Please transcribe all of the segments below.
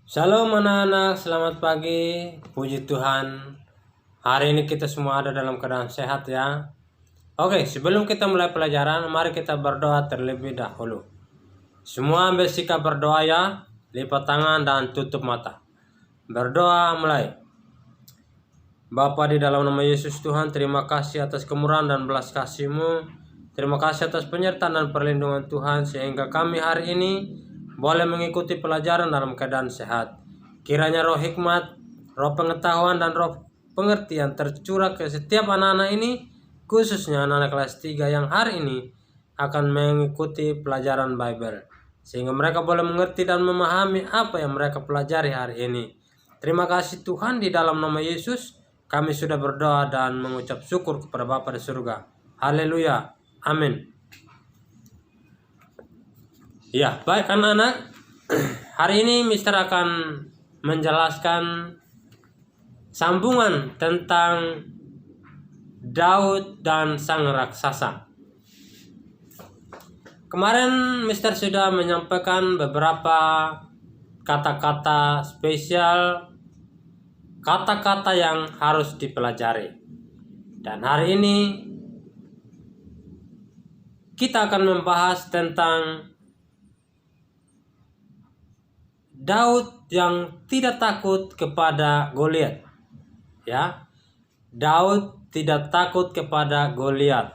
Shalom anak-anak, selamat pagi. Puji Tuhan. Hari ini kita semua ada dalam keadaan sehat ya. Oke, sebelum kita mulai pelajaran, mari kita berdoa terlebih dahulu. Semua ambil sikap berdoa ya. Lipat tangan dan tutup mata. Berdoa mulai. Bapa di dalam nama Yesus Tuhan, terima kasih atas kemurahan dan belas kasih-Mu. Terima kasih atas penyertaan dan perlindungan Tuhan sehingga kami hari ini boleh mengikuti pelajaran dalam keadaan sehat. Kiranya roh hikmat, roh pengetahuan, dan roh pengertian tercurah ke setiap anak-anak ini, khususnya anak-anak kelas 3 yang hari ini akan mengikuti pelajaran Bible. Sehingga mereka boleh mengerti dan memahami apa yang mereka pelajari hari ini. Terima kasih Tuhan, di dalam nama Yesus kami sudah berdoa dan mengucap syukur kepada Bapa di surga. Haleluya. Amin. Ya, baik anak-anak. Hari ini Mister akan menjelaskan sambungan tentang Daud dan sang raksasa. Kemarin Mister sudah menyampaikan beberapa kata-kata spesial, kata-kata yang harus dipelajari. Dan hari ini kita akan membahas tentang Daud yang tidak takut kepada Goliat. Ya. Daud tidak takut kepada Goliat.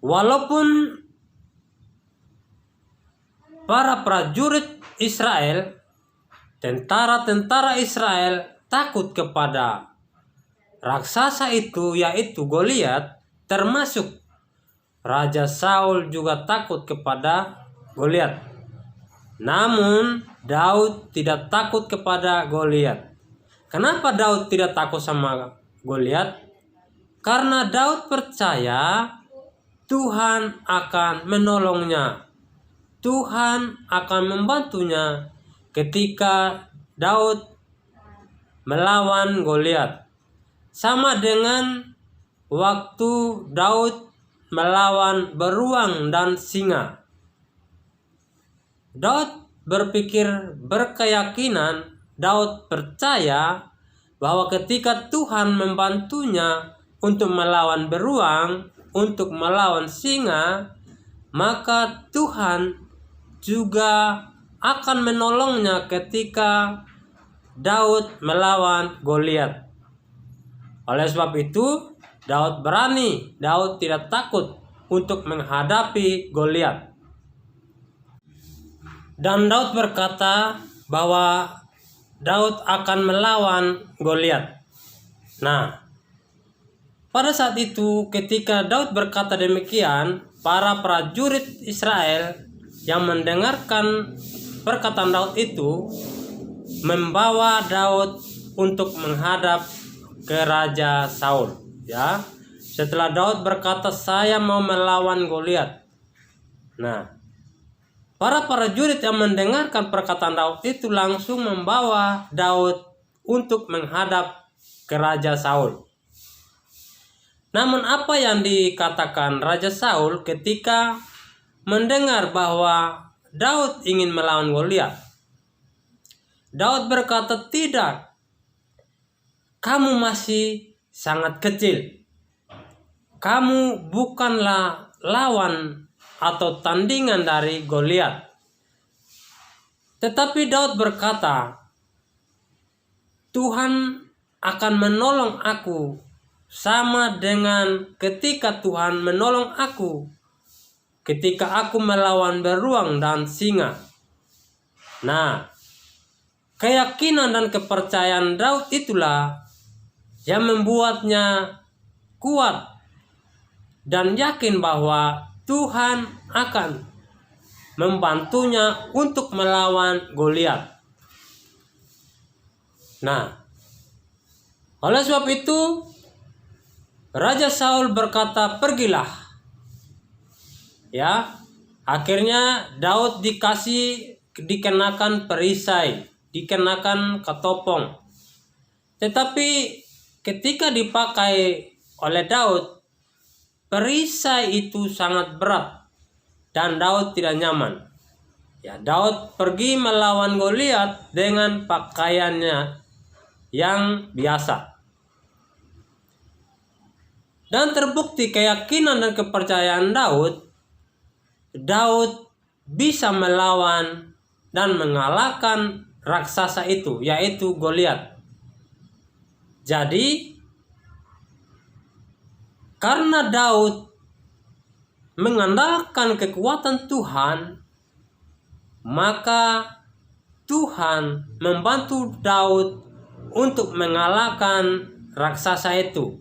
Walaupun para prajurit Israel, tentara-tentara Israel takut kepada raksasa itu, yaitu Goliat, termasuk Raja Saul juga takut kepada Goliat. Namun Daud tidak takut kepada Goliat. Kenapa Daud tidak takut sama Goliat? Karena Daud percaya Tuhan akan menolongnya. Tuhan akan membantunya ketika Daud melawan Goliat. Sama dengan waktu Daud melawan beruang dan singa. Daud berkeyakinan, Daud percaya bahwa ketika Tuhan membantunya untuk melawan beruang, untuk melawan singa, maka Tuhan juga akan menolongnya ketika Daud melawan Goliat. Oleh sebab itu, Daud berani, Daud tidak takut untuk menghadapi Goliat. Dan Daud berkata bahwa Daud akan melawan Goliat. Nah, pada saat itu ketika Daud berkata demikian, para prajurit Israel yang mendengarkan perkataan Daud itu membawa Daud untuk menghadap ke Raja Saul. Ya, setelah Daud berkata, "Saya mau melawan Goliat." Nah, para prajurit yang mendengarkan perkataan Daud itu langsung membawa Daud untuk menghadap ke Raja Saul. Namun apa yang dikatakan Raja Saul ketika mendengar bahwa Daud ingin melawan Goliat? Daud berkata, "Tidak, kamu masih sangat kecil. Kamu bukanlah lawan atau tandingan dari Goliat." Tetapi Daud berkata, "Tuhan akan menolong aku sama dengan ketika Tuhan menolong aku ketika aku melawan beruang dan singa." Nah, keyakinan dan kepercayaan Daud itulah yang membuatnya kuat dan yakin bahwa Tuhan akan membantunya untuk melawan Goliat. Nah, oleh sebab itu Raja Saul berkata, "Pergilah." Ya, akhirnya Daud dikenakan perisai, dikenakan ketopong. Tetapi ketika dipakai oleh Daud, perisai itu sangat berat dan Daud tidak nyaman. Ya, Daud pergi melawan Goliat dengan pakaiannya yang biasa. Dan terbukti keyakinan dan kepercayaan Daud bisa melawan dan mengalahkan raksasa itu, yaitu Goliat. Jadi, karena Daud mengandalkan kekuatan Tuhan, maka Tuhan membantu Daud untuk mengalahkan raksasa itu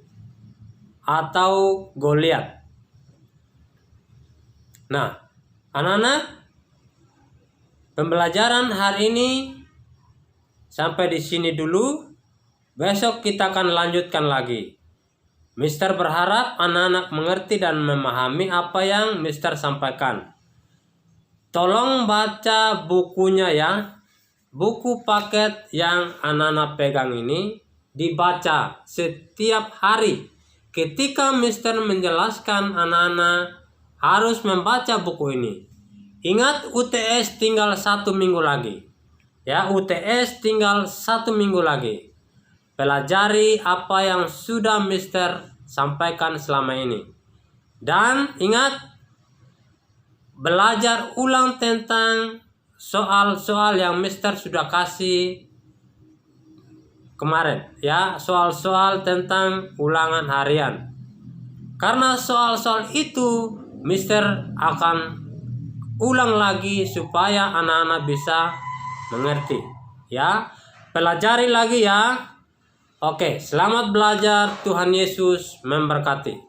atau Goliat. Nah, anak-anak, pembelajaran hari ini sampai di sini dulu. Besok kita akan lanjutkan lagi. Mister berharap anak-anak mengerti dan memahami apa yang Mister sampaikan. Tolong baca bukunya ya. Buku paket yang anak-anak pegang ini dibaca setiap hari. Ketika Mister menjelaskan, anak-anak harus membaca buku ini. Ingat, UTS tinggal 1 minggu lagi. Ya, UTS tinggal 1 minggu lagi. Pelajari apa yang sudah Mister sampaikan selama ini. Dan ingat, belajar ulang tentang soal-soal yang Mister sudah kasih kemarin. Ya, soal-soal tentang ulangan harian. Karena soal-soal itu Mister akan ulang lagi supaya anak-anak bisa mengerti. Ya, pelajari lagi ya. Oke, selamat belajar. Tuhan Yesus memberkati.